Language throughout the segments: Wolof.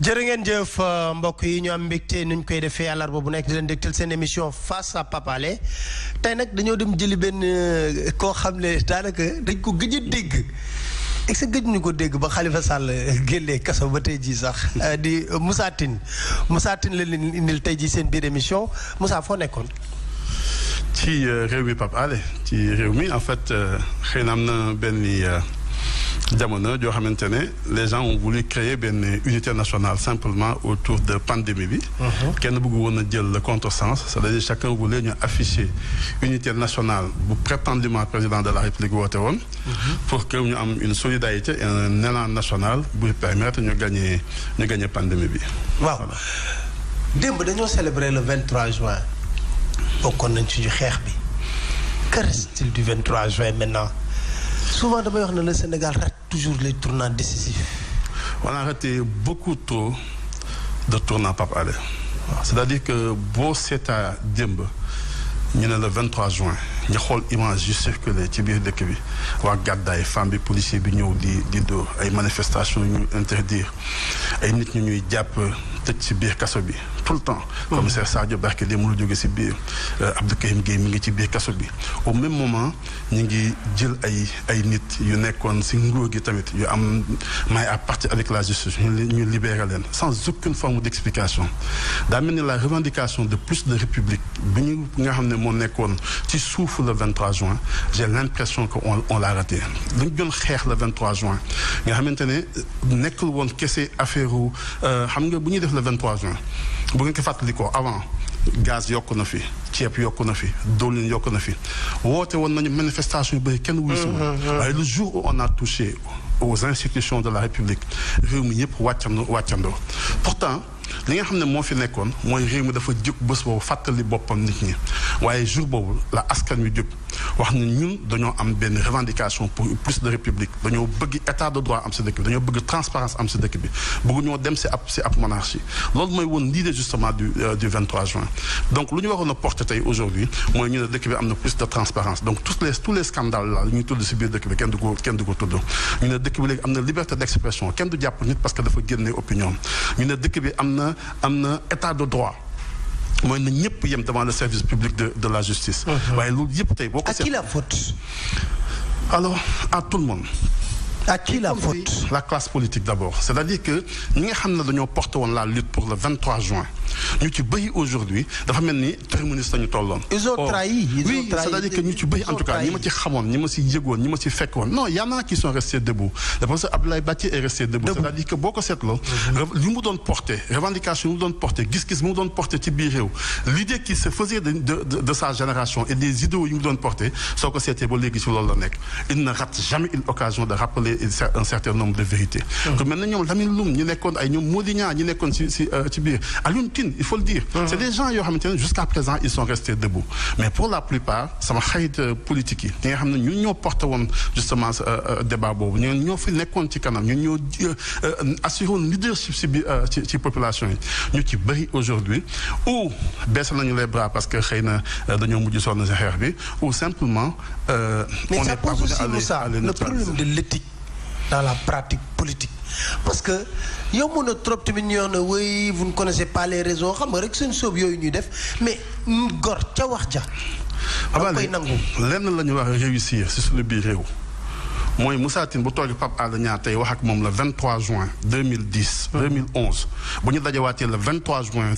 jërë ngeen jëf mbokk yi ñu am mbégte nuñ koy defee àllarba bu nekk di leen dégtal seen émission face à Pape Alé tey nag dañoo dem jëli benn koo xam ne daanaka dañ ko gëj a dégg est-ce que gëj ñu ko dégg ba Khalifa Sall génnee kaso ba tey jii sax di Moussa Tine la leen indil tey jii seen biir émission Moussa foo nekkoon. ci réew mi Pape Alé ci réew mi en fait xëy na am na benn jamono joo xamante ne les gens ont voulu créer benn unité nationale simplement autour de pandémie bi. kenn bëgg woon a jël le contresens c'est-à-dire chacun voulait ñu afficher unité nationale bu prétendument président de la République woote woon. pour que ñu am une solidarité et un élan national buy permettre ñu gagner pandémie bi. waaw démb dañoo célébrer le 23 juin bokkoon nañ ci xeex bi que reste-t-il du 23 juin maintenant. Souvent damay wax ne le Sénégal rate toujours les tournants décisifs. On a raté beaucoup trop de tournants Pape Alé. C'est-à-dire que boo seetaa démb ñu ne le 23 juin ñu xool image yu circulé ci biir dëkk bi waa gàddaay femme bi policier bi ñëw di dóor ay manifestations yu ñu interdire ay nit ñu ñuy jàpp tëj ci biir kaso bi tout le temps. commissaire Sadio Barke dem lu jóge ci biir Abdou Karim Gueye mi ngi ci biir kaso bi au même moment ñu ngi jël ay nit yu nekkoon ci nguur gi tamit yu am may à partir avec la justice ñu libéré leen sans aucune forme d'explication daa mel ni la revendication de plus de république bi ñu nga xam ne moo nekkoon ci suufu le 23 juin j'ai l'impression que on l'a raté lu ñu doon xeex le 23 juin nga xamante ne nekkul woon kese affaire xam nga bu ñuy def le 23 juin bu ngeen ko fàttalikoo avant gaz yokku na fi ceeb yokku na fi diwlin yokku na fi woote woon nañu manifestation yu bëri kenn wuyu si waaye le jour où on a touché aux institutions de la République réew mi yëpp wàccandoo pourtant li nga xam ne moo fi nekkoon mooy réew mi dafa jóg bés boobu fàttali boppam nit ñi waaye jour boobu la askan wi jóg wax ne ñun dañoo am benn revendication pour plus de république dañoo bëgg état de droit am si dëkk bi dañoo bëgg transparence am si dëkk bi bëgg ñoo dem si ab monarchie loolu mooy woon l'idée justement du 23 juin donc lu ñu waroon a porter tey aujourd'hui mooy ñu ne dëkk bi am na plus de transparence donc tous les scandales là ñuy tudd si biir dëkk bi kenn du ko tudd ñu ne dëkk bi léegi am na liberté d'expression kenn du jàpp nit parce que dafa génne opinion ñu ne dëkk bi am na état de droit mooy na ñëpp yem devant le service public de la justice. waaye loolu yëpp tey boo ko. À qui la faute? Alors à tout le monde. À qui la faute? La classe politique d'abord c'est-à-dire que ñi nga xam ne dañoo porté woon la lutte pour le 23 juin ñu ci bëri aujourd'hui dafa mel ni terminus lañu tolloon. Ils ont trahi. Oui, c'est-à-dire que ñu ci bëri en tout cas ñi ma ci xamoon ñi ma ci yëgoon ñi ma ci fekkoon non y en a qui sont restés debout le professeur Abdoulaye Bathie est resté debout c'est-à-dire que boo ko seetloo li mu doon porté revendication yi mu doon porté gis-gis mu doon porté ci biir réew l'idée qui se faisait de sa génération et des idéaux yi mu doon porté soo ko seetee ba léegi ci loolu la nekk il ne rate jamais une occasion de rappeler un certain nombre de vérités. que maintenant ñoom Lamine Loum ñi nekkoon ay ñoom Modiña ñi nekkoon ci biir Alioune Tine il faut le dire. c'est des gens yoo xamante ne jusqu'à présent ils sont restés debout mais pour la plupart sama xarit politique yi ñi nga xam ne ñun ñoo porté woon justement débat boobu ñoo fi nekkoon ci kanam ñun ñoo assuré woon leadership ci population yi ñu ci bëri aujourd'hui ou baissé nañu les bras parce que xëy na dañoo mujj sonn si xeex bi ou simplement mais ça pose aussi Moussa le problème de l'éthique dans la pratique politique parce que yow mën a trop tamit ñoo ne oui vous ne connaissez pas les raisons xam nga rek seen soob yooyu ñuy def mais gor ca wax ja da koy nangu lenn la ñu war a réussir si suñu biir réew mooy Moussa Tine bu toogee Pape Alé Niang tey wax ak moom le 23 juin 2011 bu ñu dajawaatee le 23 juin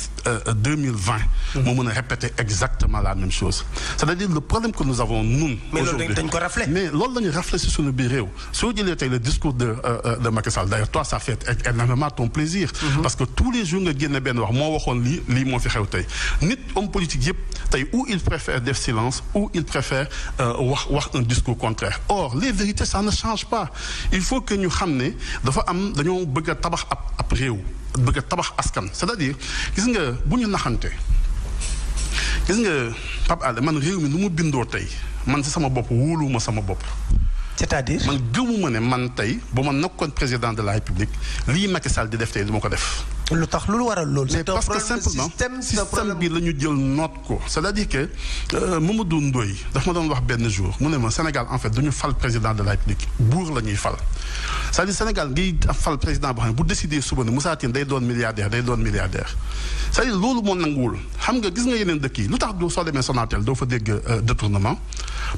2020 mu mën a répéter exactement la même chose c'est-à-dire le problème que nous avons nous aujourd'hui dañ ko raflé mais loolu la ñu raflé si suñu biir réew soo jëlee tey le discours de Macky Sall d'ailleurs toi ça fait énormément ton plaisir parce que tous les jours nga génne benn wax moo waxoon lii moo fi xew tey nit homme politique yëpp tey ou il préfère def silence ou il préfère wax un discours contraire or les vérités ça ne change pas il faut que ñu xam ne dañoo bëgg a tabax ab réew bëgg a tabax askan c'est-à-dire gis nga bu ñu naxante gis nga Pape Alé man réew mi nu mu bindoo tey man ci sama bopp wóoluwuma sama bopp c'est-à-dire man gëmuma ne man tey bu ma nekkoon président de la République lii Macky Sall di def tey du ma ko def lu tax lu waral loolu. mais parce que simplement système bi la ñu jël noot ko c'est-à-dire que Mamadou Ndoye daf ma doon wax benn jour mu ne ma Sénégal en fait duñu fal président de la République buur la ñuy fal c'est-à-dire Sénégal ngay fal président boo xam ne bu décidé suba ne Moussa Tine day doon milliardaire c'est-à-dire loolu moo nanguwul xam nga gis nga yeneen dëkk yi lu tax doo soo demee Sonatel doo fa dégg détournement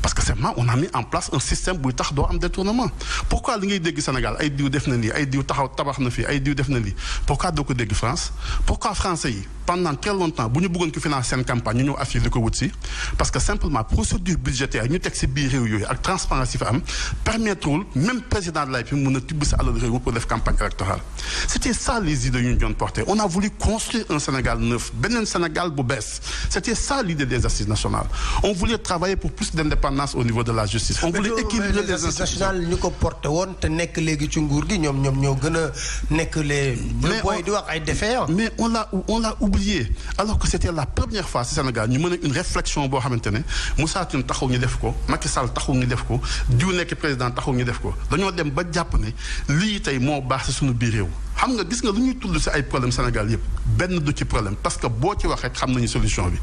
parce que simplement on a mis en place un système buy tax doo am détournement pourquoi li ngay dégg Sénégal ay diw def na lii ay diw tabax na fii ay diw def na lii pourquoi doo ko dégg France pourquoi français yi pendant très longtemps bu ñu bëggoon ko financer seen campagne ñu ñëw affiché li ko wut si parce que simplement procédure budgétaire ñu teg si biir réew yooyu ak transparence yi fa am permettrewul même président de la République mën a tibb si alal réew mi pour def campagne électorale c'était ça les idées yu ñu doon porté on a voulu construire un Sénégal neuf beneen Sénégal bu bees c'était ça l'idée des assises nationales on voulait travailler pour plus d'indépendance au niveau de la justice on voulait équilibrer les assises nationales ñu ko porté woon te nekk léegi ci nguur gi ñoom ñoo gën a nekk les booy di wax ay défaillants mais on l'a oublié alors que c'était la première fois ci Sénégal ñu mën a une réflexion boo xamante ne Moussa Tine taxaw ñu def ko Macky Sall taxaw ñu def ko diw nekk président taxaw ñu def ko dañoo dem ba jàpp ne lii tey moo baax ci suñu biir réew xam nga gis nga lu ñuy tudd ci ay problème Sénégal yëpp benn du ci problème parce que boo ci wax rek xam nañu solution bi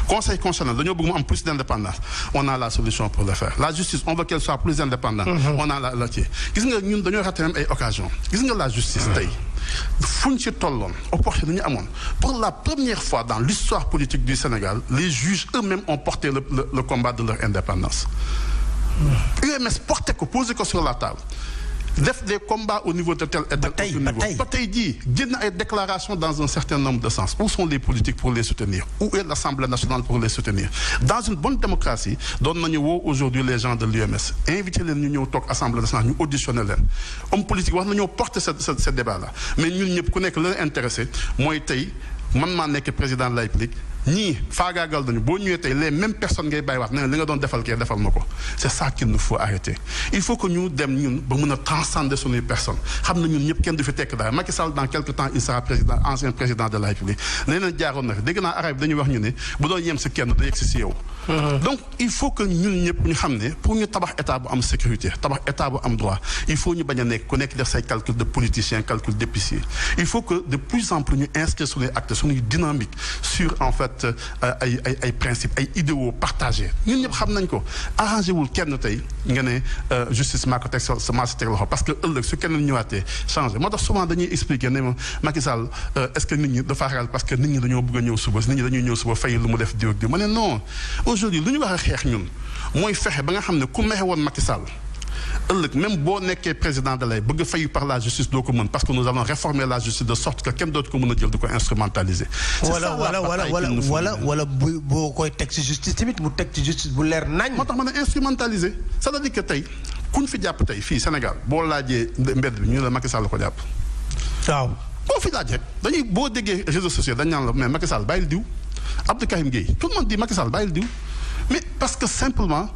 conseil constitutionnel dañoo bëgg mu am plus d'indépendance on a la solution pour le faire la justice on veut qu'elle soit plus indépendante on a la ci gis nga ñun dañoo raté même ay occasion gis nga la justice tey fuñ ci tolloon opportunité ñu amoon pour la première fois dans l'histoire politique du Sénégal les juges eux-mêmes ont porté le combat de leur indépendance UMS porté ko posé ko sur la table def des combats au niveau de tel et tel niveau ba tey jii génn ay déclarations dans un certain nombre de sens où sont les politiques pour les soutenir où est l'Assemblée nationale pour les soutenir dans une bonne démocratie doon nañu woo aujourd'hui les gens de l'UMS invité leen ñu ñëw toog Assemblée nationale ñu auditionné leen homme politique wax nañoo porter ce débat là mais ñun ñëpp ku nekk la intéressé mooy tey man maa nekk président de la République ñii faagaagal nañu boo ñëwee tey les mêmes personnes ngay bàyyiwaat ne li nga doon defal kii defal ma ko c'est ça qu'il nous faut arrêter il faut que ñu dem ñun ba mën a transcender suñuy personnes xam na ñun ñëpp kenn du fi tekk daal Macky Sall dans quelque temps il sera président ancien président de la République leneen jaaroon na fi dégg naa arabe dañuy wax ñu ne bu doon yem si kenn da yegg si yow donc il faut que ñun ñëpp ñu xam ne pour ñu tabax état bu am sécurité tabax état bu am droit il faut ñu bañ a nekk ku nekk def say calcul de politicien calcul d'épicier il faut que de plus en plus ñu inscrire suñuy actes suñuy dynamique sur en fait ay principes ay idéaux partagés ñun ñëpp xam nañ ko arrangé wul kenn tey nga ne justice maa ko teg maa si teg loxo parce que ëllëg su kenn ñëwaatee changé moo tax souvent dañuy expliquer ne ma Macky Sall est-ce que nit ñi dafa ragal parce que nit ñi dañoo bëgg a ñëw suba nit ñi dañuy ñëw suba fay lu mu def diw ak diw ma ne non aujourd'hui lu ñu wax a xeex ñun mooy fexe ba nga xam ne ku mexe woon Macky Sall ëllëg même boo nekkee président de lay bëgg fayu par la justice doo ko mën parce que nous allons réformer la justice de sorte que kenn dootu ko mën a jël di ko instrumentaliser. wala boo koy teg ci justice tamit mu teg ci justice bu leer nañ. moo tax ma ne instrumentaliser c'est-à-dire que tey kuñ fi jàpp tey fii Sénégal boo laajee mbedd bi ñu ne la Macky Sall la ko jàpp. waaw boo fi laaj rek dañuy boo déggee réseaux sociaux dañ naan la mais Macky Sall bàyyil diw Abdou Karim Gueye tout le monde dit Macky Sall bàyyil diw. mais parce que simplement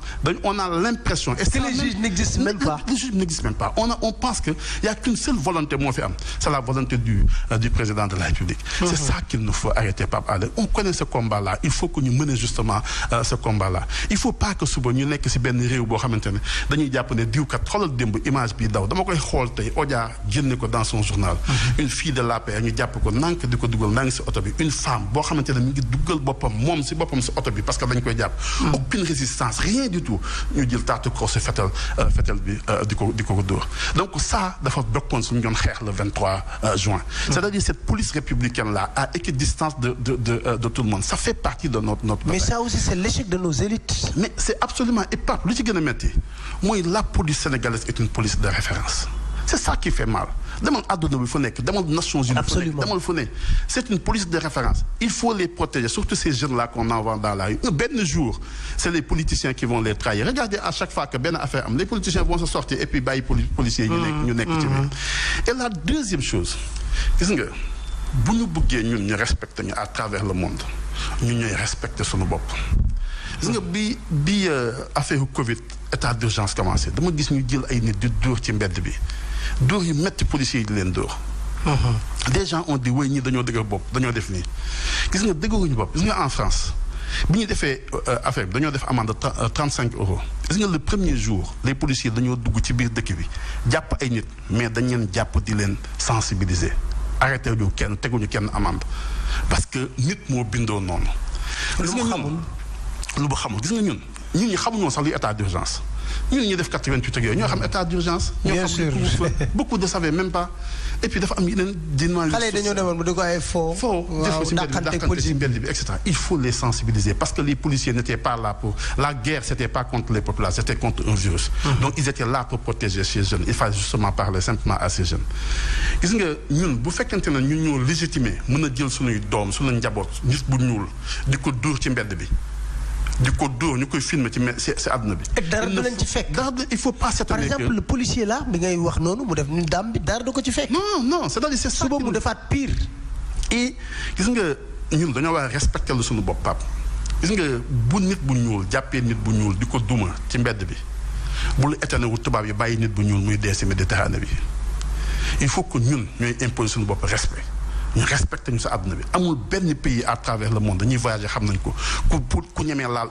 on a l'impression et que les juges n'existent même pas. Les juges n'existent même pas on pense que il y a qu'une seule volonté moo fi am c'est la volonté du président de la République. C'est ça qu'il nous faut arrêter Pape Alé on connaît ce combat là il faut que ñu mener justement ce combat là il faut pas que suba ñu nekk ci benn réew boo xamante ne dañuy jàpp ne diw kat xoolal démb image bi daw dama koy xool tey Odia génne ko dans son journal. Une fille de l'APR ñu jàpp ko nank di ko dugal nank ci oto bi une femme boo xamante ne mi ngi dugal boppam moom ci boppam ci oto bi parce que dañ koy jàpp. Aucune résistance rien du tout ñu jël taatu cross fetal bi di ko dóor donc ça dafa bokkoon suñu doon xeex le 23 juin. C'est-à-dire cette police républicaine là à équidistance de tout le monde ça fait partie de notre mais ça aussi c'est l'échec de nos élites. mais c'est absolument épate lu ci gën a metti mooy la police sénégalaise est une police de référence. C'est ça qui fait mal demal àdduna bi fu nekk demal Nations Unies fu nekk demal fu ne c'est une police de référence il faut les protéger surtout ces jeunes là qu'on envoie dans la rue benn jour c'est les politiciens qui vont les trahir regardez à chaque fois que benn affaire am les politiciens vont se sortir et puis bàyyi policiers yi ñu nekk ci biir et la deuxième chose gis nga bu ñu bëggee ñun ñu respecter ñu à travers le monde ñu ñooy respecter suñu bopp gis nga bi affaire Covid état d'urgence commencé dama gis ñu jël ay nit di dóor ci mbedd bi dóor yu metti policiers yi di leen dóor. Des gens ont dit oui ñii dañoo dëgër bopp dañoo def nii gis nga dëgëruñu bopp gis nga en France bi ñu defee affaire bi dañoo def amende 35 €. gis nga le premier jour les policiers dañoo dugg ci biir dëkk bi jàpp ay nit mais dañ leen jàpp di leen sensibiliser arrêté ñu kenn teguñu kenn amende parce que nit moo bindoo noonu. gis nga ñun lu mu xamul gis nga ñun ñi xamuñoo sax luy état d'urgence ñun ñi def 88 ak yooyu ñoo xam état d'urgence. bien sûr ñoo xam beaucoup ne savaient même pas et puis dafa am yeneen dimanche. xale yi dañoo demoon bu di ko ay faux. def ko ci mbedd bi et cetera. Il faut les sensibiliser parce que les policiers n'étaient pas là pour la guerre, c'était pas contre les populations, c'était contre un virus. Donc ils étaient là pour protéger ces jeunes. Il fallait justement parler simplement à ces jeunes. gis nga ñun bu fekkente ne ñun ñoo légitimé mën a jël suñuy doom suñu njaboot nit bu ñuul di ko dóor ci mbedd bi. di ko dóor ñu koy filmer ci àdduna bi. dara du leen ci fekk. il faut pas s'étonner que par exemple le policier là bi ngay wax noonu mu def ni daam bi dara du ko ci fekk. non c'est-à-dire c'est ça. suba mu defaat pire. et gis nga ñun dañoo war a respecter lu suñu bopp Pape gis nga bu nit bu ñuul jàppee nit bu ñuul di ko duma ci mbedd bi bul étonné wu tubaab yi bàyyi nit bu ñuul muy dee ci Méditerranée bi il faut que ñun ñooy imposer suñu bopp respect. ñu respecté ñu sa àdduna bi amul benn pays à travers le monde dañuy voyager xam nañ ko ku ñemee laal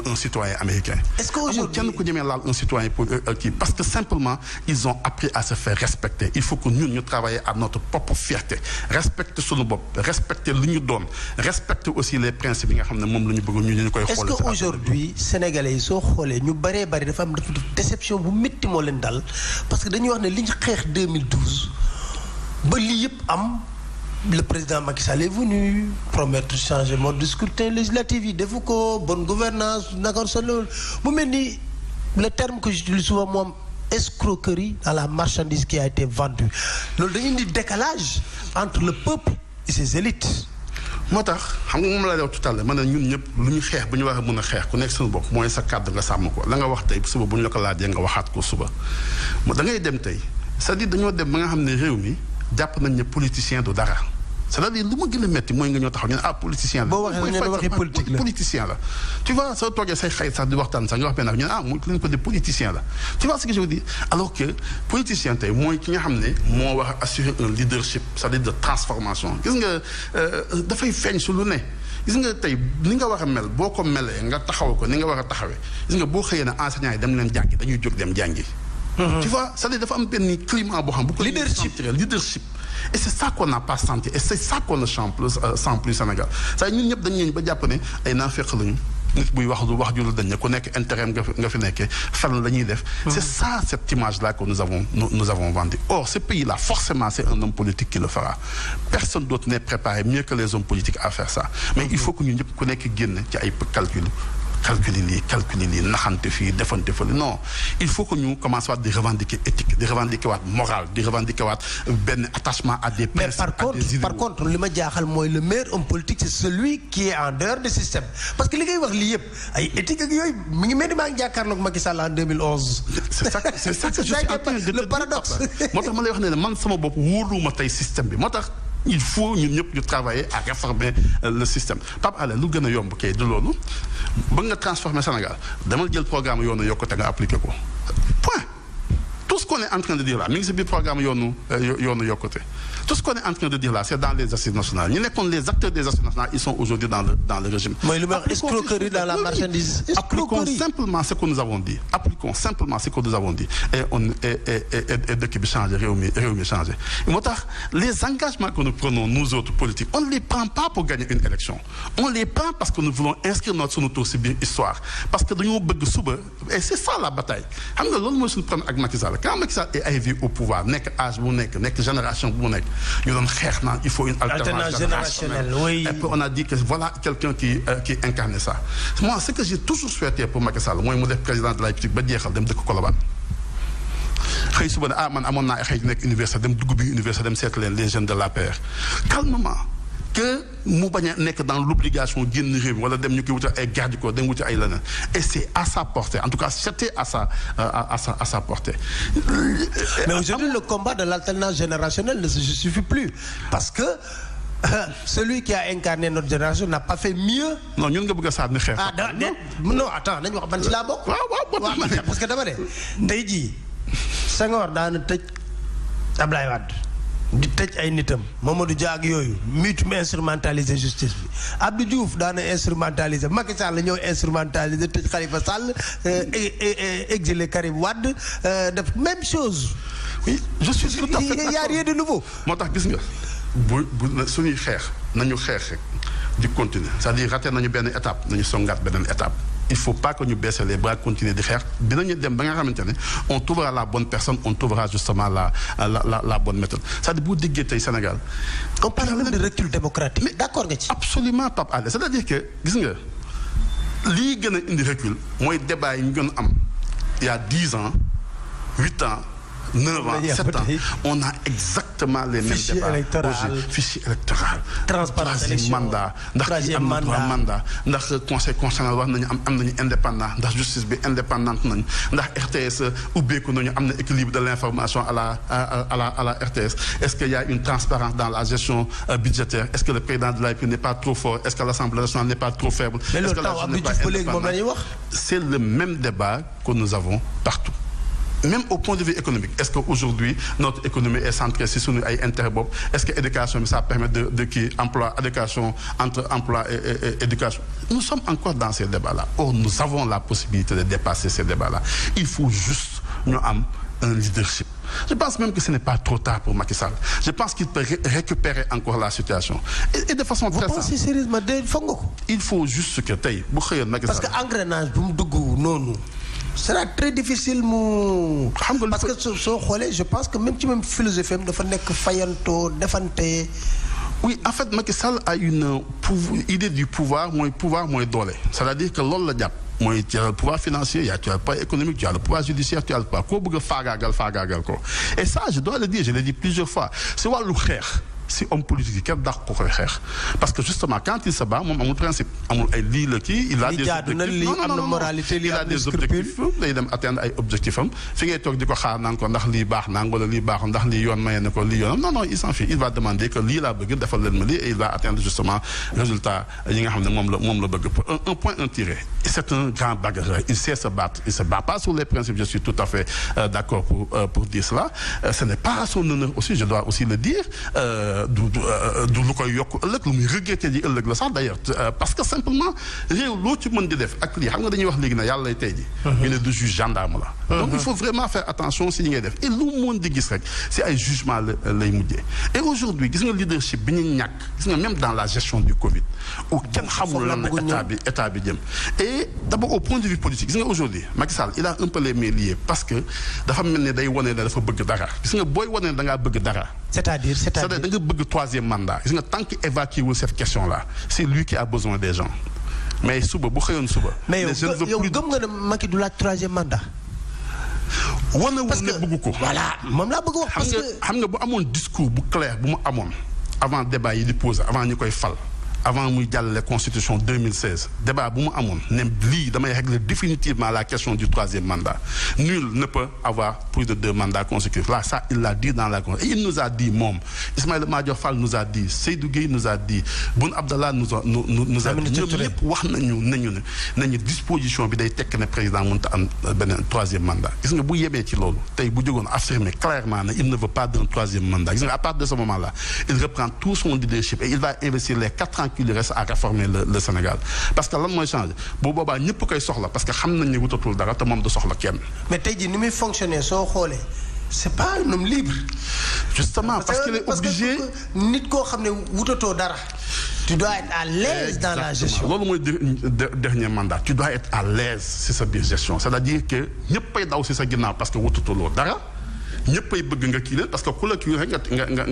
un citoyen américain. Est-ce qu'aujourd'hui kenn ku ñemee laal un citoyen pour kii parce que simplement ils ont appris à se faire respecter il faut que ñun ñu travailler à notre propre fierté respecter suñu bopp respecter lu ñu doon respecter aussi les principes yi nga xam ne moom la ñu bëgg ñu koy xool. est-ce que aujourd'hui sénégalais yi soo xoolee ñu bëree bëri dafa am déception bu métti moo leen dal parce que dañuy wax ne li ñu xeex 2012. ba lii yëpp am le président Macky Sall est venu promettre changer mode de scrutin législatif yi defu ko bonne gouvernance naka sa loolu mu mel ni le terme que j'utilise souvent moom escroquerie dans la marchandise qui a été vendue loolu dañuy indi décalage entre le peuple et ses élites. moo tax xam nga moom laa wax tout à l'heure ma ne ñun ñëpp lu ñu xeex bu ñu war a mën a xeex ku nekk suñu bopp mooy sa kàddu nga sàmm ko la nga wax tey suba bu ñu la ko laajee nga waxaat ko suba da ngay dem tey c'est-à-dire dañoo dem ba nga xam ne réew mi. jàpp nañ ne politicien du dara c'est-à-dire lu ma gën a métti mooy nga ñëw taxaw ñu ne politicien la. boo waxee politique la politicien la. tu vois soo toogee say xarit sax di waxtaan sax nga wax benn ñu ne mu leen ko de politicien la tu vois ce que je veux dire alors que politicien tey mooy ki nga xam ne moo war a assurer un leadership c'est-à-dire de transformation gis nga dafay feeñ su lu ne. gis nga tey ni nga war a mel boo ko melee nga taxaw ko ni nga war a taxawee gis nga boo xëyee ne enseignants yi dem leen jàngi dañuy jóg dem jàngi. Tu vois, c'est-à-dire dafa am benn climat boo xam bu ko leadership et c'est ça qu'on n'a pas senti et c'est ça qu'on ne sent plus Sénégal c'est ñun ñëpp dañu ba jàpp ne ay naafeq lañu nit buy wax ju dañ ne ku nekk intérêt nga fi nekkee fan la ñuy def. c'est ça cette image là que nous avons vendue. Or ce pays là forcément c'est un homme politique qui le fera personne d'autre n'est préparé mieux que les hommes politiques à faire ça mais il faut que ñun ñëpp ku nekk génn ci ay calculer lii naxante fii defante fële non il faut que ñu commencer waat di revendiquer éthique di revendiquer waat morale di revendiquer waat benn attachement à des principes. Mais par contre li ma jaaxal mooy le meilleur homme politique c'est celui qui est en dehors du système parce que li ngay wax lii yëpp ay éthique ak yooyu mi ngi mel ni maa ngi jàkkaarloog Macky Sall en 2011. c'est ça que je suis en train de le paradoxe. moo tax ma lay wax ne man sama bopp wóoluwuma tey système bi moo tax. il faut ñun ñëpp ñu travailler à réformer le système Pape Alé lu gën a yomb kay du loolu ba nga transformer Sénégal dama jël programme yoonu yokkute nga appliqué ko point tout ce qu'on est en train de dire là mi ngi si biir programme yoonu yokkute tout ce qu'on est en train de dire là c'est dans les assises nationales ñu nekkoon les acteurs des assises nationales ils sont aujourd'hui dans le régime. mooy lu ma wax escroquerie dans la marchandise. appliquons simplement ce que nous avons dit et dëkk bi changé réew mi changé moo tax les engagements que nous prenons nous autres politiques on ne les prend pas pour gagner une élection on les prend parce que nous voulons inscrire sunu tour ci biir histoire parce que dañoo bëgg suba et c'est ça la bataille xam nga loolu mooy suñu problème ak Macky Sall quand Macky Sall est arrivé au pouvoir nekk âge bu nekk génération bu nekk ñu doon xeex naan il faut une alternance générationnelle. Oui. Et puis on a dit que voilà quelqu'un qui incarne ça moi ce que j'ai toujours souhaité pour Macky Sall mooy mu def président de la République ba jeexal dem dëkk Colobane xëy suba ne man amoon naa xëy nekk université dem dugg bi université dem seet leen les jeunes de l'APR calmement que mu bañ a nekk dans l'obligation génn réew mi wala dem ñu koy wutal ay garde corps dem wuti ay leneen et c'est à sa portée en tout cas c'était à sa portée. Mais aujourd'hui le combat de l'alternance générationnelle ne se justifie plus parce que celui qui a incarné notre génération n'a pas fait mieux. non ñun nga bëgg a saat ni xeex. non attends nañu wax ban ci laa bokk. waaw parce que dama ne tey jii Senghor daana tëj Ablaye Wade di tëj ay nitam Mamadou Dia ak yooyu mu instrumentaliser justice bi Abdou Diouf daana instrumentaliser Macky Sall ñëw instrumentaliser tëj Khalifa Sall exilé Karim Wade def même chose. oui je suis tout à fait il y a rien de nouveau. moo tax gis nga bu suñuy xeex nañu xeex rek di continuer c'est-à-dire raté nañu benn étape nañu songaat beneen étape. Il faut pas que ñu baisser les bras continuer di xeex dinañu dem ba nga xamante ne on trouvera la bonne personne on trouvera justement la bonne méthode c'est-à-dire bu déggee tey Sénégal. on parle même de recul démocratique. mais d'accord nga ci. absolument Pape Alé c'est-à-dire que gis nga lii gën a indi recul mooy débat yi ñu gën a am il y a 10 ans 8 ans 9 ans 7 ans on a exactement les mêmes débats. Fichier électoral. transparence troisième mandat ndax ki am na 3 mandats ndax conseil constitutionnel wax nañu am nañu indépendant ndax justice bi indépendante nañu ndax RTS ubbeeku nañu am na équilibre de l'information à la RTS est-ce qu'il y a une transparence dans la gestion budgétaire est-ce que le président de la République n'est pas trop fort est-ce que l'Assemblée nationale n'est pas trop faible est-ce que la justice n'est pas indépendante c'est le même débat que nous avons partout. Même au point de vue économique est-ce que aujourd'hui notre économie est centrée si suñu ay intérêt bopp est-ce que éducation bi ça permet de kii emploi éducation entre emploi et éducation nous sommes encore dans ces débats-là or nous avons la possibilité de dépasser ces débats-là il faut juste ñu am un leadership. Je pense même que ce n'est pas trop tard pour Macky Sall. Je pense qu'il peut récupérer encore la situation et de façon très simple. Vous pensez sérieusement de foog nga ko. Il faut juste que tey bu xëyoon Macky Sall. parce que engrenage bu mu dugg noonu. sera très difficile mu. xam nga parce que soo xoolee je pense que même ci même philosophie am dafa nekk fayantoo defante. oui en fait Macky Sall a une idée du pouvoir mooy doole c'est-à-dire que loolu la jàpp mooy tu as le pouvoir financier tu as le pouvoir économique tu as le pouvoir judiciaire tu as le pouvoir koo bëgg a faagaagal ko et ça je dois le dire je l'ai dit plusieurs fois si wàllu xeex. si homme politique yi kenn dàq ko koy xeex parce que justement quand il se bat moom amul principe amul ay lii la kii il a des objectifs non moralité il a des objectifs day dem atteindre ay objectifs am fi ngay toog di ko xaar naan ko ndax lii baax naan wala lii baaxul ndax lii yoon maye na ko lii yoonam non il s'en fiche il va demander que lii laa bëgg defal leen ma lii et il va atteindre justement résultat yi nga xam ne moom la bëgg un point un tiré c'est un grand bagarreur il sait se battre il se bat pas sur les principes je suis tout à fait d'accord pour dire cela ce n'est pas à son honneur aussi je dois aussi le dire du lu koy yokk ëllëg lu muy regretter ji ëllëg la sax d'ailleurs parce que simplement réew loo ci mën di def ak lii xam nga dañuy wax léegi ne yàlla lay tey ji ñu ne du juge gendarme la donc il faut vraiment faire attention si ñi ngay def et lu mën di gis rek si ay jugement lay mujjee et aujourd'hui gis nga leadership bi ñu ñàkk gis nga même dans la gestion du Covid où kenn xamul lan la état bi jëm et d'abord au point de vue politique gis nga aujourd'hui Macky Sall il a un peu les mains liées parce que dafa mel ne day wane ne dafa bëgg dara gis nga booy wane ne da ngaa bëgg dara c'est-à-dire da nga bëgg 3e mandat gis nga tant que évacué wul cette question là c'est lui qui a besoin des gens mais suba bu xëyoon suba. mais yow gëm nga ne Macky du laaj 3e mandat. wanewul ne bëgg ko. voilà moom laa bëgg wax. parce que xam nga bu amoon discours bu clair bu mu amoon avant débat yi di poser avant ñu koy fal. avant muy jàllale constitution 2016 débat bu mu amoon ne lii damay régler définitivement la question du 3e mandat nul ne peut avoir plus de 2 mandats consécutifs là ça il l'a dit dans la constitution et il nous a dit moom Ismaïla Madior Fall nous a dit Seydou Gueye nous a dit Boun Abdallah nous a dit ñoom ñëpp wax nañu disposition bi day tekk ne président mënut a am beneen 3e mandat gis nga bu yemee ci loolu tey bu jógoon affirmer clairement ne il ne veut pas d'un 3e mandat gis nga à partir de ce moment là il reprend tout son leadership et il va investir les 4 ans qu'il reste à réformer le Sénégal parce que lan mooy changer bu boobaa ñëpp koy soxla parce que xam nañ ne wutatul dara te moom du soxla kenn. mais tey jii ni muy fonctionner soo xoolee c'est pas un homme libre. justement parce qu'il est obligé nit koo xam ne wutatoo dara. tu dois être à l'aise dans la gestion. loolu mooy dernier mandat tu dois être à l'aise si sa biir gestion c'est-à-dire que ñëppay daw si sa ginnaaw parce que wutatuloo dara. ñëppay bëgg nga kii leen parce que ku la kii rek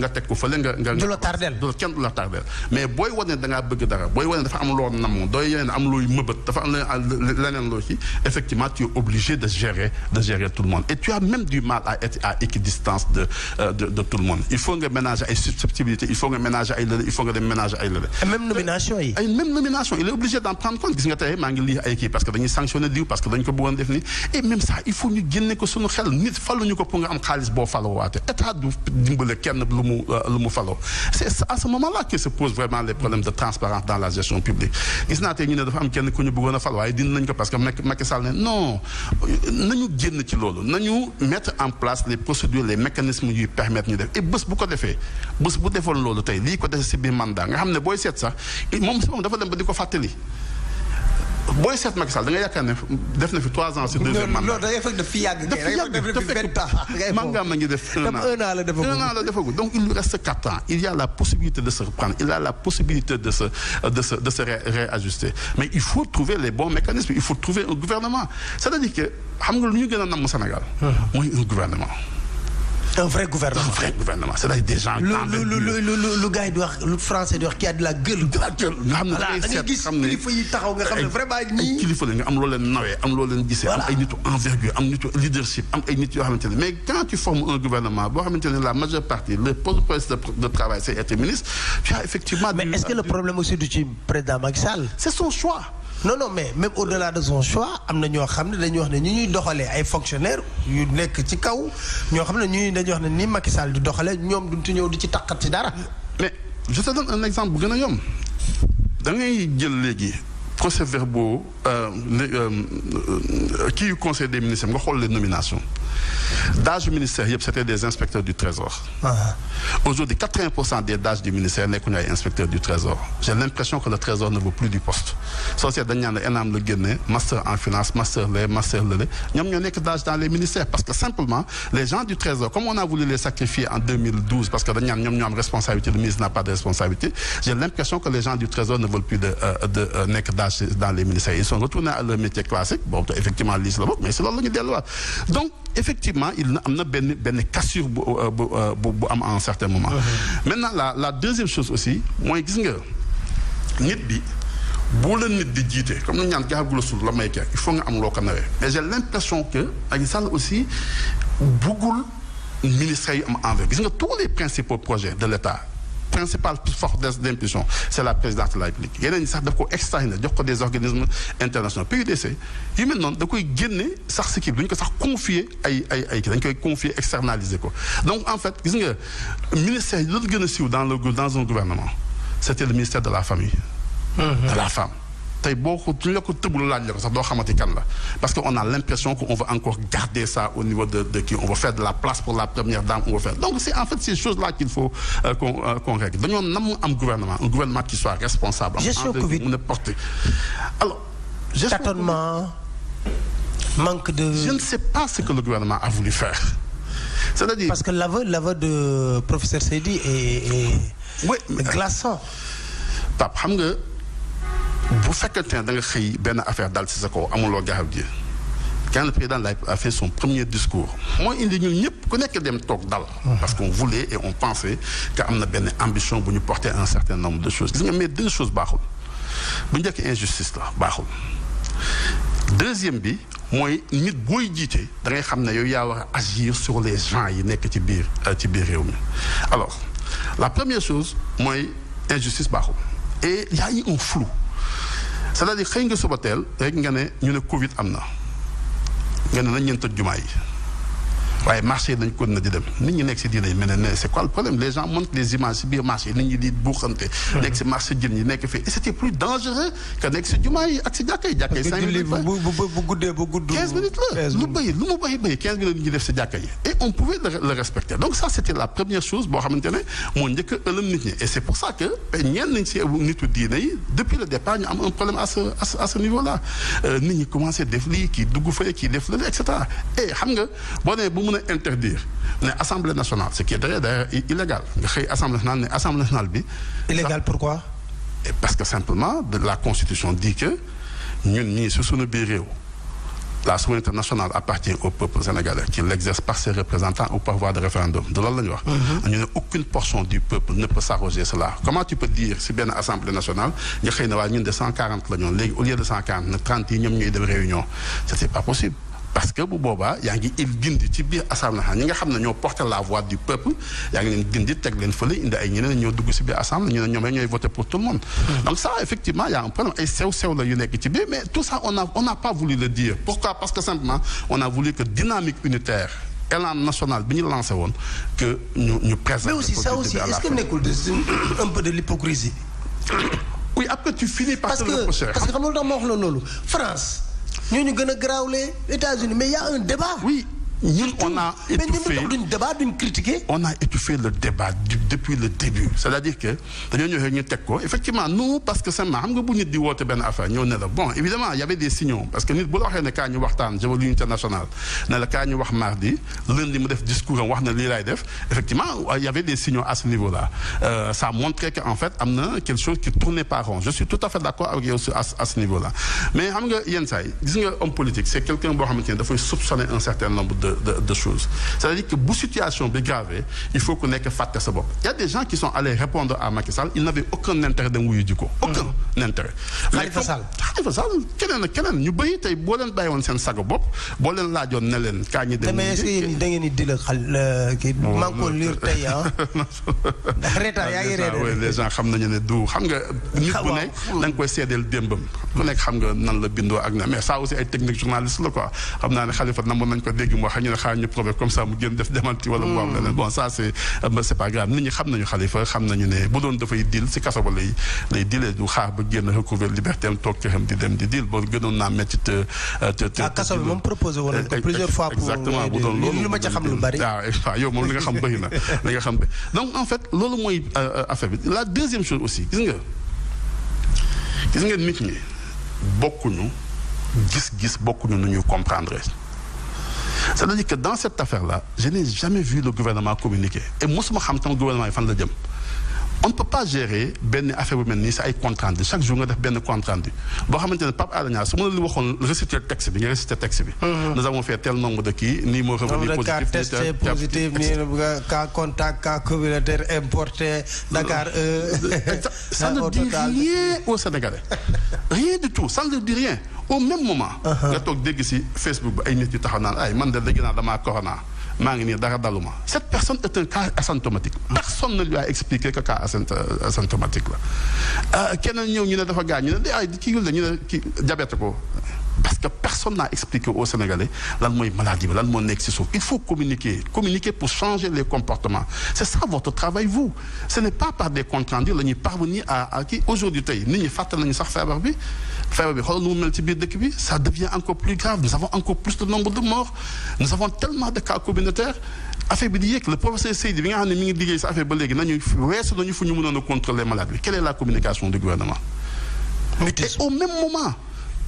nga teg ko fële nga. du la tardel kenn du la tardel mais booy wane da ngaa bëgg dara booy wane dafa am loo namm dooy yeneen am looy mëbët dafa am leneen loo ci effectivement tu es obligé de gérer tout le monde et tu as même du mal à être à équidistance de tout le monde il faut nga ménager ay susceptibilité il faut nga ménager ay lële il faut nga dem ménager ay lële. même nomination yi. même nomination il est obligé d'en prendre compte gis nga tey maa ngi lii ay kii parce que dañuy sanctionner diw parce que dañ ko bëggoon def nii et même ça il faut ñu génne ko suñu xel nit faluñu ko pour nga am xaalis boo faloo waate état du dimbale kenn lu mu faloo c'est à ce moment-là que se posent vraiment les problèmes de transparence dans la gestion publique gis naa tey ñu ne dafa am kenn ku ñu bëggoon a fal waaye dindi nañ ko parce que Macky Sall ne non nañu génn ci loolu nañu mettre en place les procédures les mécanismes yuy permettre ñu def et bés bu ko defee bés bu defoon loolu tey lii ko defee si biir mandat nga xam ne booy seet sax moom si moom dafa dem ba di ko fàttali booy seet Macky Sall da nga yaakaar ne def na fi 3 ans si deuxième mandat. non da ngay fekk daf fi yàgg. Mangam ma ngi def 1 an la defagul donc il lui reste 4 ans il y a la possibilité de se reprendre il a la possibilité de se réajuster mais il faut trouver les bons mécanismes il faut trouver un gouvernement c'est-à-dire que xam nga lu ñu gën a namm Sénégal. mooy un gouvernement. un vrai gouvernement. c'est-à-dire des gens. lu gars yi di wax lu français di wax qui a de la gueule. nga xam ne da ngay gis kilifa yi taxaw nga xam ne vraiment ñii. kilifa la nga am loo leen nawee am loo leen gisee. am ay nitu envergure am nitu leadership am ay nit yoo xamante ne mais quand tu formes un gouvernement boo xamante ne la majeure partie le poste de travail c'est être ministre tu as effectivement. mais est-ce que le problème aussi du ci président Macky Sall. c'est son choix. non mais même au-delà de son choix am na ñoo xam ne dañuy wax ne ñu ñuy doxalee ay fonctionnaires yu nekk ci kaw ñoo xam ne ñu dañuy wax ne ni Macky Sall di doxalee ñoom duñ ci ñëw di ci taqat ci dara. mais je te donne un exemple bu gën a yomb da ngay jël léegi procès-verbaux kii yu conseil des ministres nga xool les nominations DAGE ministère yëpp c'était des inspecteurs du trésor. Aujourd'hui 80% des DAGE du ministère nekkuñu ay inspecteurs du trésor j'ai l'impression que le trésor ne vaut plus du poste soo seet dañ naan ENAM la génne master en finance master lële ñoom ñoo nekk DAGE dans les ministères parce que simplement les gens du trésor comme on a voulu les sacrifier en 2012 parce que dañ naan ñoom ñoo am responsabilité le ministre n'a pas de responsabilité j'ai l'impression que les gens du trésor ne veulent plus de nekk DAGE dans les ministères ils sont retournés à leur métier classique bon effectivement lii si la bokk mais si loolu la ñu delluwaat donc effectivement il am na benn cassure bu am à un certain moment. Maintenant la deuxième chose aussi mooy gis nga nit bi bu la nit di jiite comme ni ñu naan garab gu la suul la may kii il faut nga am loo ko nawee mais j'ai l'impression que Macky Sall aussi buggul ministère yu am envers gis nga tous les principaux projets de l'État principale force d'impulsion c'est la présidence de la République yeneen ñi sax daf ko externe jox ko des organismes internationaux PUDC yu mel noonu da koy génne sax si kii duñ ko sax confier ay kii dañ koy confier externaliser ko donc en fait gis nga ministère yi loolu gën a siiw dans un gouvernement c'était le ministère de la famille de la femme tey boo ko duñ la ko tëbul laaj la ko sax doo xamante kan la parce que on a l'impression qu'on va encore garder ça au niveau de qui on va faire de la place pour la première dame on va faire donc c'est en fait ces choses-là qu'il faut qu'on règle dañoo nam am un gouvernement qui soit responsable gestion Covid mën a porter alors tâtonnement manque de je ne sais pas ce que le gouvernement a voulu faire c'est-à-dire parce que l'aveu de professeur Seydi est glaçant Pape xam nga bu fekkente ne da nga xëy benn affaire dal ci sa kaw amuloo garab gi quand le président a fait son premier discours mooy indi ñun ñëpp ku nekk dem toog dal parce qu'on voulait et on pensait que am na benn ambition bu ñu porter un certain nombre de choses gis nga mais 2 choses baaxul bu njëkk injustice la baaxul deuxième bi mooy nit booy jiite da ngay xam ne yow yaa war a agir sur les gens yi nekk ci biir réew mi alors la première chose mooy injustice baaxul et il y a eu un flou c'est-à-dire xëy nga suba teel rek nga ne ñu ne Covid am na nga ne nañ leen tëj jumaa yi waaye marché yi dañ ko na di dem nit ñi nekk si diine yi mel ne c'est quoi le problème les gens montrent les images si biir marché yi nit ñi di buuxante nekk si marché jën yi nekk fii et c'était plus dangereux que nekk si jumaa yi ak si jàkka yi 5 minutes bu guddee ba gudd 15 minutes la lu mu bëri 15 minutes nit ñi def si jàkka yi et on pouvait le respecter donc ça c'était la première chose boo xamante ne moo njëkk a ëlëm nit ñi et c'est pour ça que ñenn nañ si nitu diine yi depuis le départ ñu am un problème à ce niveau là nit ñi commencé def lii kii dugg fële kii def la et cetera et xam nga boo nee bu interdire ne Assemblée nationale ce qui est d'ailleurs illégal nga xëy Assemblée nationale bi illégal pourquoi parce que simplement la Constitution dit que ñun ñii su suñu biir réew la souveraineté nationale appartient au peuple sénégalais qui l'exerce par ses représentants au pouvoir de référendum de loolu la ñu wax ñu ne aucune portion du peuple ne peut s'arroger cela comment tu peux dire si benn Assemblée nationale nga xëy na waaye ñun de 140 la ñoon léegi au lieu de 140 ne 30 yi ñoom ñooy dem réunion c'était pas possible parce que bu boobaa yaa ngi dindi ci biir assemblée ñi nga xam ne ñoo porter la voix du peuple yaa ngi leen dindi teg leen fële indi ay ñeneen ñoo dugg ci biir assemblée ñu ne ñoom ñooy voter pour tout le monde. donc ça effectivement y a un problème ay sew la yu nekk ci biir mais tout ça on n'a pas voulu le dire pourquoi parce que simplement on a voulu que dynamique unitaire élan national bi ñu lancé woon que ñu présenter. mais aussi ça aussi est-ce que nekkul un peu de l'hypocrisie. oui après tu finis par te reprocher. parce que xam nga lu tax ma wax la loolu France. ñooñu gën a garaawle États-Unis mais il y a un débat. oui ñun on a étouffé mais ñun duñ débat duñ critiquer. on a étouffé le débat depuis le début c'est-à-dire que dañoo ñëw ñu teg ko effectivement nous parce que seulement xam nga bu nit di woote benn affaire ñëw ne la bon évidemment il y avait des signaux parce que nit bu la waxee ne kaa ñu waxtaan je veux l'unité nationale ne la kaa ñu wax mardi lundi mu def discours am wax na lii laay def effectivement il y avait des signaux à ce niveau-là ça montrait que en fait am na quelque chose qui tournait pas rond je suis tout à fait d'accord avec yow à ce niveau-là mais xam nga yenn saa yi gis nga homme politique c'est quelqu'un boo xamante ne dafay soupçonner un certain nombre de choses c'est-à-dire que bu situation bi grave il faut que nekk fàtte sa bopp il y a des gens qui sont allés répondre à Macky Sall ils n'avaient aucun intérêt dem wuyu ji ko aucun intérêt Khalifa Sall keneen ñu bëri tey boo leen bàyyi woon seen sago bopp boo leen laajoon ne leen kaa ñi dem mais est-ce que da ngeen di dila xal kii maa ngi ko lire tey ndax reetaan yaa ngi reetaan les gens xam nañu ne du xam nga nit bu ne da nga koy seedeel démbam ku nekk xam nga nan la bindoo ak na mais ça aussi ay technique journaliste la quoi xam naa ne Khalifa namoon nañ ko dégg moo xam ñu ne xaar ñu prouvé comme ça mu génn def démenti wala mu am leneen bon ça c'est pas grave nit ñi xam nañu Khalifa xam nañu ne bu doon dafay dil si kaso ba lay dilee du xaar ba génn recouvrer liberté am toog këram di dem di dil ba gënoon naa métti te kaso bi moom proposé woon nañ ko plusieurs fois pour exactement bu doon loolu lu ma ca xam lu bari waaw yow moom li nga xam bëri na li nga xam bëri donc en fait loolu mooy affaire bi la deuxième chose aussi gis nga nit ñi bokkuñu gis-gis bokkuñu nu ñuy comprendre c'est-à-dire que dans cette affaire-là je n'ai jamais vu le gouvernement communiquer et mosuma xam tam gouvernement yi fan la jëm on ne peut pas gérer benn affaire bu mel nii si ay compte rendu chaque jour nga def benn compte rendu boo xamante ne Pape Alé Niang su ma la waxoon réciter texte bi nga réciter texte bi. nous avons fait tel nombre de kii nii moo revenu positif. testé positif nii cas contact cas communautaire importé Dakar. ça ne dit rien aux Sénégalais rien du tout ça ne dit rien au même moment. nga toog dégg si Facebook ba ay nit yu taxaw naan ay man de dégg naa damaa corona. maa ngi nii dara daluma cette personne est un cas asymptomatique personne ne lui a expliqué que cas asymptomatique la keneen ñëw ñu ne dafa gaañ ñu ne ay kii la ñu ne kii diabète ko parce que personne n'a expliqué aux Sénégalais lan mooy maladie bi lan moo nekk ci suuf il faut communiquer pour changer les comportements c'est ça votre travail vous ce n'est pas par des comptes rendus la ñuy parvenir à kii aujourd'hui tey nit ñi fàttal nañu sax feebar bi xoolal nu mu mel ci biir dëkk bi ça devient encore plus grave nous avons encore plus de nombre de morts nous avons tellement de cas communautaires affaire bi di yéeg le professeur Seydi bi nga xam ne mi ngi liggéey sa affaire ba léegi weesu nañu fu ñu mënoon a contrôler malade bi quelle est la communication du gouvernement et au même moment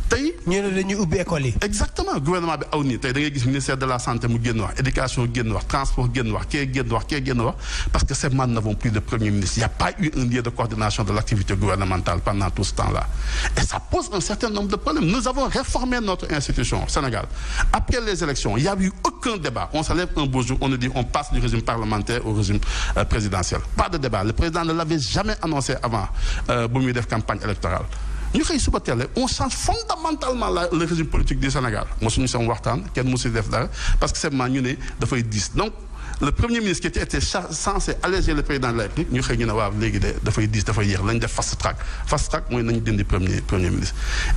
tey ñu ne dañuy ubbi école yi. exactement gouvernement bi aw nii tey da ngay gis ministère de la santé mu génn wax éducation génn wax transport génn wax kee génn wax parce que ces man n'avons plus de premier ministre il n'y a pas eu un lieu de coordination de l'activité gouvernementale pendant tout ce temps-là et ça pose un certain nombre de problèmes nous avons réformé notre institution Sénégal après les élections il n'y a eu aucun débat on se lève un beau jour on nous dit on passe du régime parlementaire au régime présidentiel pas de débat le président ne l'avait jamais annoncé avant bu muy def campagne électorale ñu xëy suba teel on change fondamentalement le régime politique du Sénégal mosuñu sam waxtaan kenn mosu def dara parce que seulement ñu ne dafay diis donc le premier ministre qui était censé alléger le président de la République ñu xëy ñu ne waaw léegi de dafay diis dafay yéex lañ def fast track mooy nañu dindi premier ministre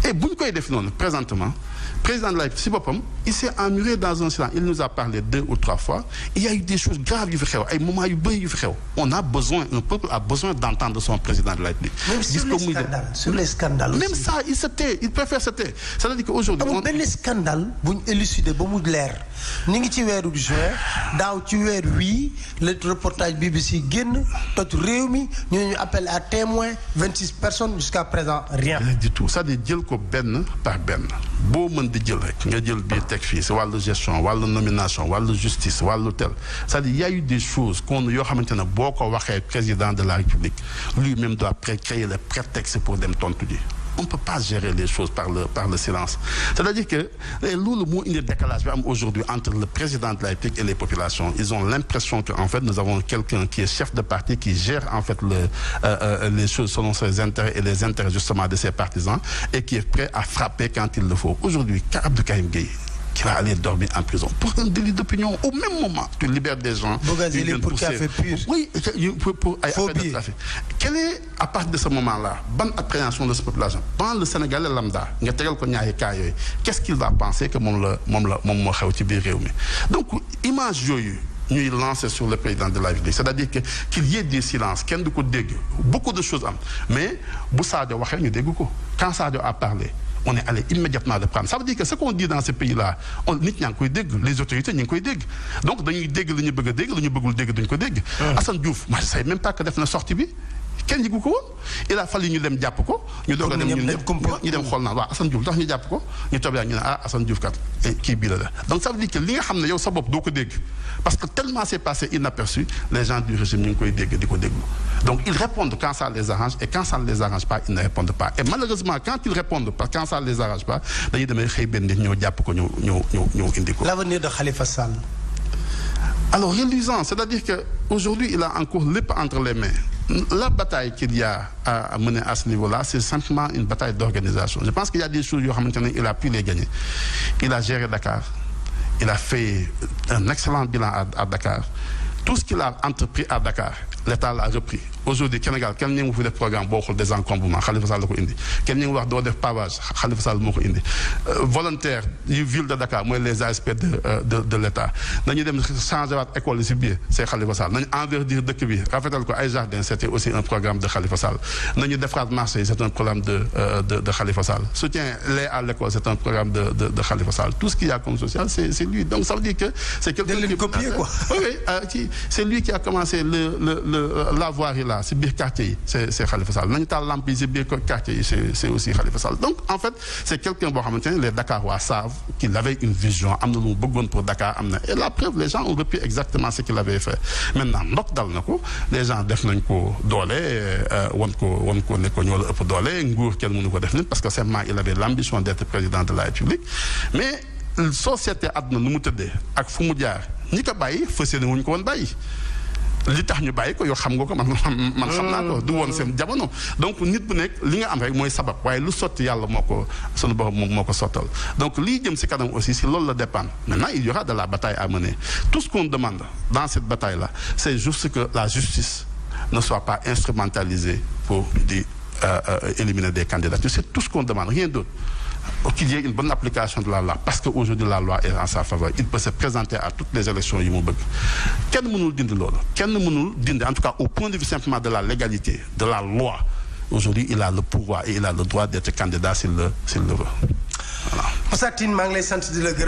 et bu ñu koy def noonu présentement président de la République si boppam il s'est emmuré dans un silence il nous a parlé 2 ou 3 fois il y a eu des choses graves yu fi xew ay moments yu bëri yu fi xew un peuple a besoin d'entendre son président de la République. même sur les scandales même ça il préfère se taire c'est-à-dire que aujourd'hui amul benn scandale bu ñu élucidé ba mu leer ni ngi ci weeru juin daaw ci weer wii le reportage BBC génn toj réew mi ñu appel à témoin 26 personnes jusqu'à présent rien du tout c'est-à-dire jël ko benn par benn boo mën di jël rek nga jël bii teg fii si wàllu gestion wàllu nomination wàllu justice wàllu tel c'est-à-dire il y a eu des choses yoo xamante ne boo ko waxee président de la République lui-même doit créer le prétexte pour dem tontu ji on ne peut pas gérer les choses par le silence c'est-à-dire que loolu moo indi décalage bi am aujourd'hui entre le président de la République et les populations ils ont l'impression que en fait nous avons quelqu'un qui est chef de parti qui gère en fait les choses selon ses intérêts et les intérêts justement de ses partisans et qui est prêt à frapper quand il le faut aujourd'hui Abdou Karim Gueye qui va aller dormir en prison pour un délit d'opinion au même moment tu libères des gens pour café pur oui pour ay affaire de trafic quel est à partir de ce moment-là bonne appréhension de cette population ban le Sénégalais lambda nga tegal ko ñaari cas yooyu qu'est-ce qu'il va penser que moom moo xew ci biir réew mi donc image yooyu ñuy lancer sur le président de la République c'est-à-dire que qu'il y ait des silences kenn du ko dégg beaucoup de choses am mais bu Sadio waxee ñu dégg ko quand Sadio a parlé on est allé immédiatement le prendre. Ça veut dire que ce qu'on dit dans ces pays-là, nit ñaa ngi koy dégg, les autorités ñu ngi koy dégg. Donc dañuy dégg li ñu bëgg a dégg, li ñu bëggul dégg duñ ko dégg. Assane Diouf, moi je savais même pas que def na sortie bi. kenn yëgu ko woon il a fallu ñu dem jàpp ko. ñu doog a dem ñun ñëpp ñu dem xool naan waaw Assane Diouf tax ñu jàpp ko ñu toog yaa ñu ne Assane Diouf kat kii bii la. Donc ça veut dire que li nga xam ne yow sa bopp doo ko dégg parce que tellement c'est passé inaperçu les gens du régime ñu ngi koy dégg di ko déglu. Donc ils répondent quand ça les arrange et quand ça ne les arrange pas ils ne répondent pas et malheureusement quand ils répondent pas quand ça ne les arrange pas dañuy demee xëy benn nit ñëw jàpp ko ñëw indi ko. L'avenir de Khalifa Sall. Alors reluisant, c'est-à-dire qu'aujourd'hui il a encore lépp entre les mains. La bataille qu'il y a à mener à ce niveau-là, c'est simplement une bataille d'organisation. Je pense qu'il y a des choses qu'il a pu les gagner. Il a géré Dakar, il a fait un excellent bilan à Dakar. Tout ce qu'il a entrepris à Dakar, l'État l'a repris. Aujourd'hui, Sénégal, quel n'y a pas de programme pour des encombrements, Khalifa Sall l'a indi. Quel n'y a pas de pavage, Khalifa Sall l'a indi. Volontaire, la ville de Dakar, moi les ASP de l'État. Nous avons changé l'école ici, c'est Khalifa Sall. Nous avons enverdir de Kibi, Rafetal ko ay jardin, c'était aussi un programme de Khalifa Sall. Nous avons défrade marché, c'est un programme de Khalifa Sall. Soutien lait à l'école, c'est un programme de Khalifa Sall. Tout ce qu'il y a comme social, c'est lui. Donc ça veut dire que c'est quelqu'un qui copier quoi. Oui, c'est lui qui a commencé la voirie là, c'est bir quartier, c'est Khalifa Sall. Nanital Lampi, c'est bir quartier, c'est aussi Khalifa Sall. Donc en fait, c'est quelqu'un les Dakarois savent qu'il avait une vision, amna pour Dakar, et la preuve, les gens ont repris exactement ce qu'il avait fait. Maintenant, les gens def nañ ko dolé, won ko ne ko ñoo ëpp dolé, nguur kenn mënu ko def nit parce que seulement il avait l'ambition d'être président de la République. Mais société adna nu mu tëddee ak fu mu jaar ñi ko bàyyi fas yéene wuñ ko woon bàyyi li tax ñu bàyyi ko yow xam nga ko man xam naa ko du woon seen jamono donc nit bu nekk li nga am rek mooy sabab waaye lu sotti yàlla moo ko sunu borom moo ko sottal donc lii jëm si kanam aussi si loolu la dépendre maintenant il y aura de la bataille à mener tout ce qu'on demande dans cette bataille là c'est juste que la justice ne soit pas instrumentalisée pour éliminer des candidatures c'est tout ce qu'on demande rien d'autre qu'il y ait une bonne application de la loi parce qu'aujourd'hui la loi est en sa faveur il peut se présenter à toutes les élections yi mu bëgg kenn mënul dindi loolu kenn mënul dindi en tout cas au point de vue simplement de la légalité de la loi aujourd'hui il a le pouvoir et il a le droit d'être candidat s'il le veut voilà. Moussa Tine maa ngi lay sant di la gërëm